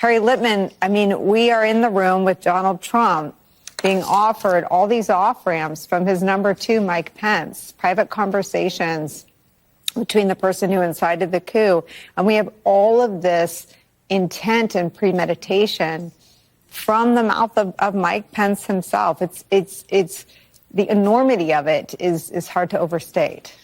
Harry Litman, I mean, we are in the room with Donald Trump being offered all these off-ramps from his number two, Mike Pence, private conversations between the person who incited the coup. And we have all of this intent and premeditation from the mouth of Mike Pence himself. It's the enormity of it is hard to overstate.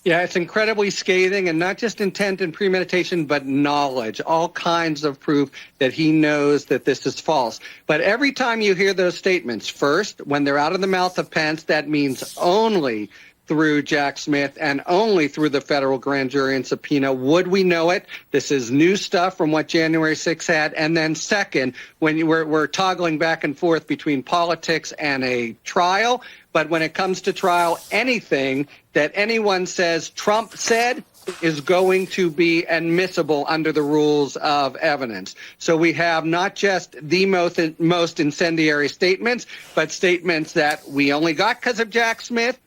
Yeah, it's incredibly scathing, and not just intent and premeditation, but knowledge, all kinds of proof that he knows that this is false. But every time you hear those statements, first, when they're out of the mouth of Pence, that means only through Jack Smith and only through the federal grand jury and subpoena. Would we know it? This is new stuff from what January 6th had. And then second, when we're toggling back and forth between politics and a trial, but when it comes to trial, anything that anyone says Trump said is going to be admissible under the rules of evidence. So we have not just the most incendiary statements, but statements that we only got because of Jack Smith,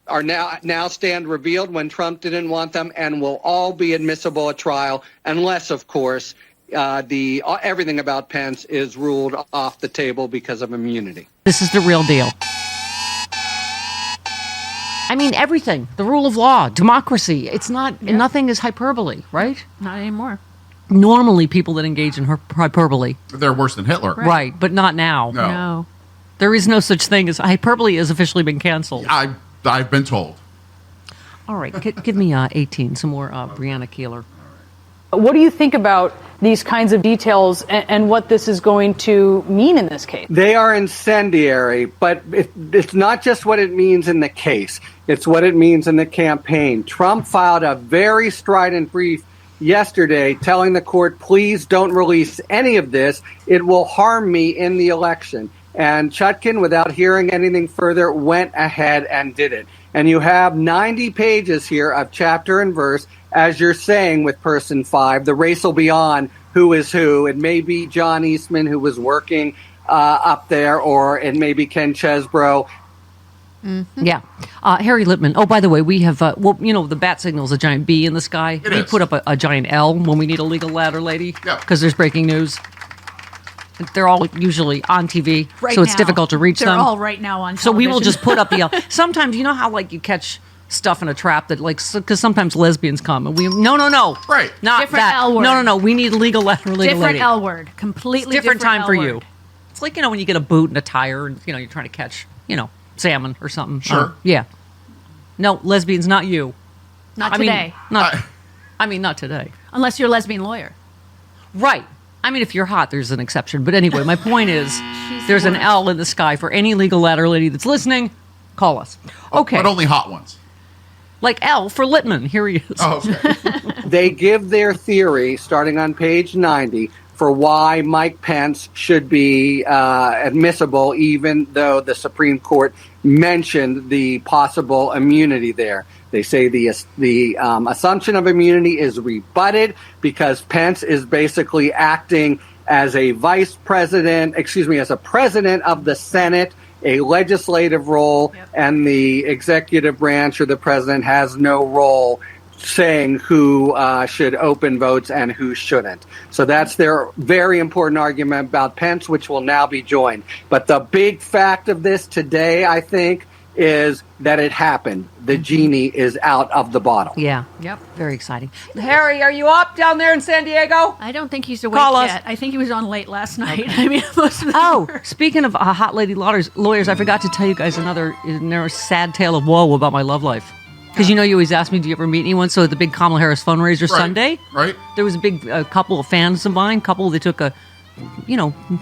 are now stand revealed when Trump didn't want them, and will all be admissible at trial, unless, of course, everything about Pence is ruled off the table because of immunity. This is the real deal. I mean, everything. The rule of law, democracy. It's not, nothing is hyperbole, right? Not anymore. Normally, people that engage in hyperbole. They're worse than Hitler. Right, but not now. No. There is no such thing as hyperbole has officially been canceled. I've been told. All right, give me 18, some more Breonna Keeler. What do you think about these kinds of details and what this is going to mean in this case? They are incendiary, but it's not just what it means in the case. It's what it means in the campaign. Trump filed a very strident brief yesterday telling the court, please don't release any of this. It will harm me in the election. And Chutkan, without hearing anything further, went ahead and did it. And you have 90 pages here of chapter and verse, as you're saying with person 5. The race will be on who is who. It may be John Eastman, who was working up there, or it may be Ken Chesbrough. Mm-hmm. Yeah. Harry Litman. Oh, by the way, we have, the bat signal is a giant B in the sky. We put up a giant L when we need a legal ladder lady, because there's breaking news. They're all usually on TV, so it's difficult to reach them. They're all right now on television. So we will just put up the L. Sometimes, you know how, you catch stuff in a trap that, because sometimes lesbians come, and no. Right. Not different that. L word. No. We need legal ladder, legal different lady. L word. Completely different time L for word. you. It's like, when you get a boot and a tire, and, you're trying to catch, salmon or something. Sure. Yeah. No, lesbians, not you. Not today. Not today. Unless you're a lesbian lawyer. Right. I mean, if you're hot, there's an exception. But anyway, my point is, there's an L in the sky for any legal ladder lady that's listening. Call us. Okay. But only hot ones. Like L for Litman. Here he is. Oh, okay. They give their theory, starting on page 90, for why Mike Pence should be admissible, even though the Supreme Court mentioned the possible immunity there. They say the assumption of immunity is rebutted because Pence is basically acting as a as a president of the Senate, a legislative role, and the executive branch or the president has no role saying who should open votes and who shouldn't. So that's their very important argument about Pence, which will now be joined. But the big fact of this today, I think, is that it happened. The genie is out of the bottle. Yeah. Yep. Very exciting. Harry, are you up down there in San Diego? I don't think he's awake Call us. yet. I think he was on late last night. Okay. I mean, most of them were. Speaking of hot lady lawyers, I forgot to tell you guys another sad tale of woe about my love life. Because you always ask me, do you ever meet anyone? So at the big Kamala Harris fundraiser Sunday, right? There was a big couple of fans of mine, they took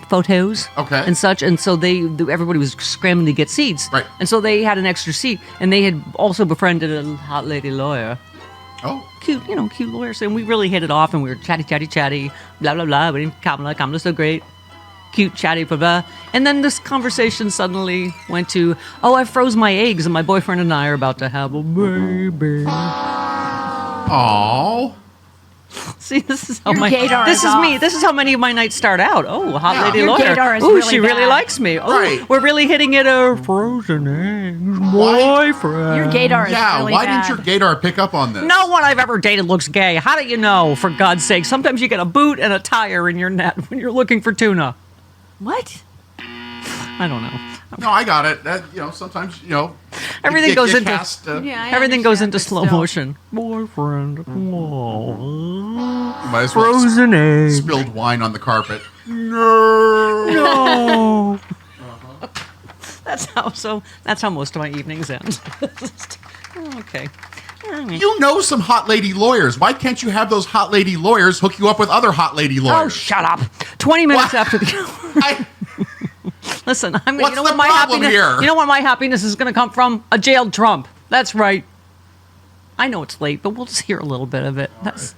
photos and such. And so everybody was scrambling to get seats. Right. And so they had an extra seat. And they had also befriended a hot lady lawyer. Oh. Cute lawyers. And we really hit it off. And we were chatty, blah, blah, blah. But Kamala's so great. Cute, chatty, blah, blah. And then this conversation suddenly went to, I froze my eggs and my boyfriend and I are about to have a baby. Aww. See, this is how Your my gaydar this is is me. off. This is how many of my nights start out. Oh, hot lady Your lawyer. gaydar is Ooh, really she really bad. likes me. Oh, Right. we're really hitting it. A frozen eggs, boyfriend. Your gaydar is Yeah, really why bad. didn't your gaydar pick up on this? No one I've ever dated looks gay. How do you know? For God's sake, sometimes you get a boot and a tire in your net when you're looking for tuna. What? I don't know. No, I got it. That, sometimes, Everything you goes get into cast, Yeah, I everything goes into understand, but slow still. motion. Boyfriend, might as well frozen eggs. spilled wine on the carpet. No. That's how most of my evenings end. Okay. You know some hot lady lawyers. Why can't you have those hot lady lawyers hook you up with other hot lady Oh, lawyers? shut up. 20 minutes What? after the Listen, What's you know the what my problem happiness here? You know what my happiness is going to come from? A jailed Trump. That's right. I know it's late, but we'll just hear a little bit of it. That's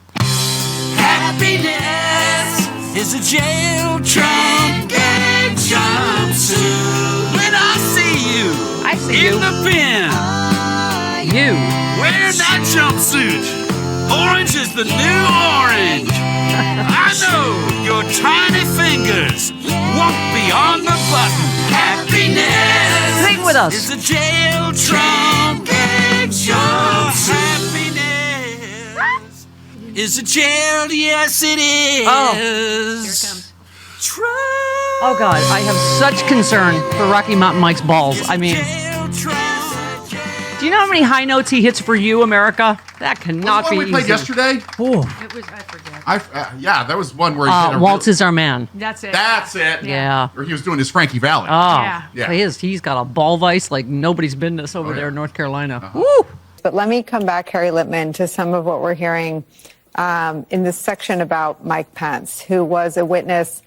Happiness is a jail Trump gang jumpsuit. When I see you I see in you. the pen You. wearing that jumpsuit, orange is the new orange. I know your tiny fingers won't be on the button. Happiness Sing with us. is a jail Trump gang jumpsuit. Happiness is a jail, yes it is. Oh. Here it comes. Trump. Oh, God. I have such concern for Rocky Mountain Mike's balls. I mean, Jail Trump. do you know how many high notes he hits for you, America? That cannot What be we played easy. yesterday? Oh. It was, I forget. Yeah, that was one where he did a Waltz is our man. That's it. That's it. Yeah. Where he was doing his Frankie Valley. Oh, Yeah. He's got a ball vice like nobody's business over there in North Carolina. Uh-huh. Woo! But let me come back, Harry Litman, to some of what we're hearing in this section about Mike Pence, who was a witness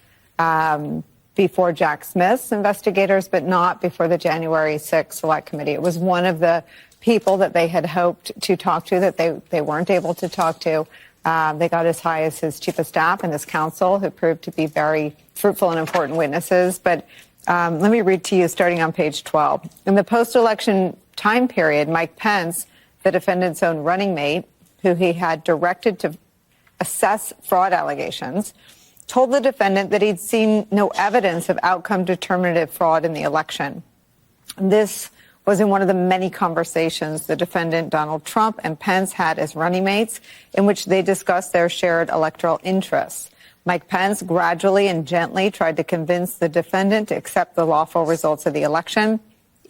before Jack Smith's investigators, but not before the January 6th Select Committee. It was one of the people that they had hoped to talk to that they weren't able to talk to. They got as high as his chief of staff and his counsel, who proved to be very fruitful and important witnesses. But let me read to you starting on page 12. In the post-election time period, Mike Pence, the defendant's own running mate, who he had directed to assess fraud allegations, told the defendant that he'd seen no evidence of outcome determinative fraud in the election. This was in one of the many conversations the defendant, Donald Trump, and Pence had as running mates, in which they discussed their shared electoral interests. Mike Pence gradually and gently tried to convince the defendant to accept the lawful results of the election,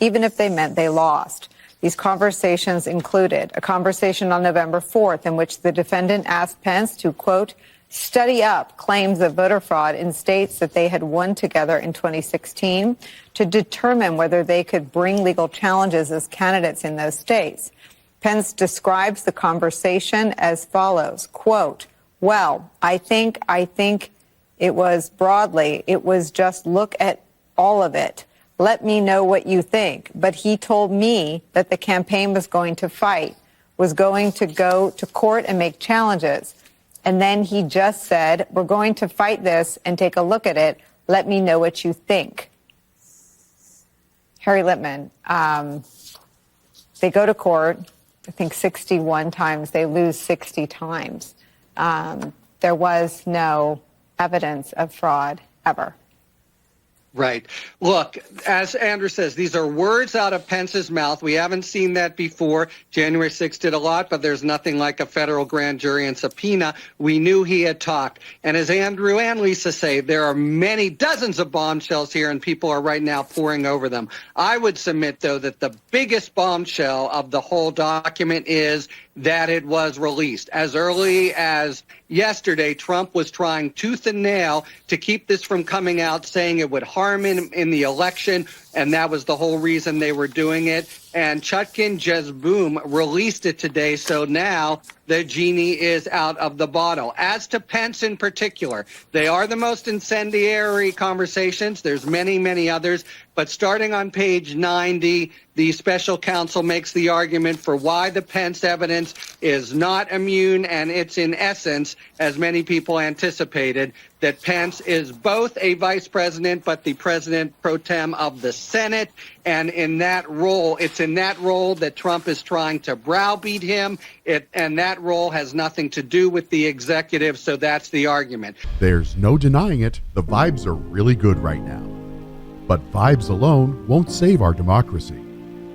even if they meant they lost. These conversations included a conversation on November 4th in which the defendant asked Pence to, quote, study up claims of voter fraud in states that they had won together in 2016 to determine whether they could bring legal challenges as candidates in those states. Pence describes the conversation as follows, quote, well, I think it was broadly, it was just look at all of it. Let me know what you think. But he told me that the campaign was going to fight, was going to go to court and make challenges. And then he just said, we're going to fight this and take a look at it. Let me know what you think. Harry Litman, they go to court, I think 61 times. They lose 60 times. There was no evidence of fraud ever. Right. Look, as Andrew says, these are words out of Pence's mouth. We haven't seen that before. January 6th did a lot, but there's nothing like a federal grand jury and subpoena. We knew he had talked. And as Andrew and Lisa say, there are many dozens of bombshells here, and people are right now poring over them. I would submit, though, that the biggest bombshell of the whole document is that it was released. As early as yesterday, Trump was trying tooth and nail to keep this from coming out, saying it would harm him in the election, and that was the whole reason they were doing it. And Chutkin just, boom, released it today, so now the genie is out of the bottle. As to Pence in particular, they are the most incendiary conversations. There's many, many others. But starting on page 90, the special counsel makes the argument for why the Pence evidence is not immune, and it's in essence, as many people anticipated, that Pence is both a vice president, but the president pro tem of the Senate. And in that role, it's in that role that Trump is trying to browbeat him. And that role has nothing to do with the executive. So that's the argument. There's no denying it. The vibes are really good right now. But vibes alone won't save our democracy.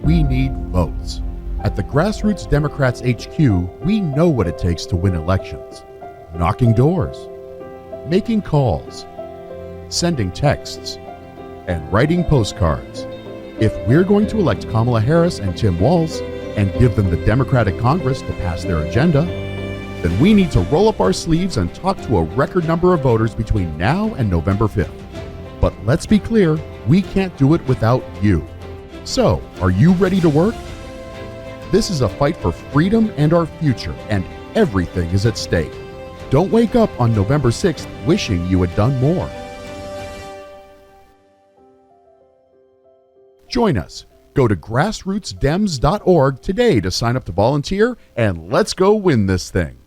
We need votes. At the Grassroots Democrats HQ, we know what it takes to win elections. Knocking doors, making calls, sending texts, and writing postcards. If we're going to elect Kamala Harris and Tim Walz and give them the Democratic Congress to pass their agenda, then we need to roll up our sleeves and talk to a record number of voters between now and November 5th. But let's be clear, we can't do it without you. So, are you ready to work? This is a fight for freedom and our future, and everything is at stake. Don't wake up on November 6th wishing you had done more. Join us. Go to grassrootsdems.org today to sign up to volunteer, and let's go win this thing.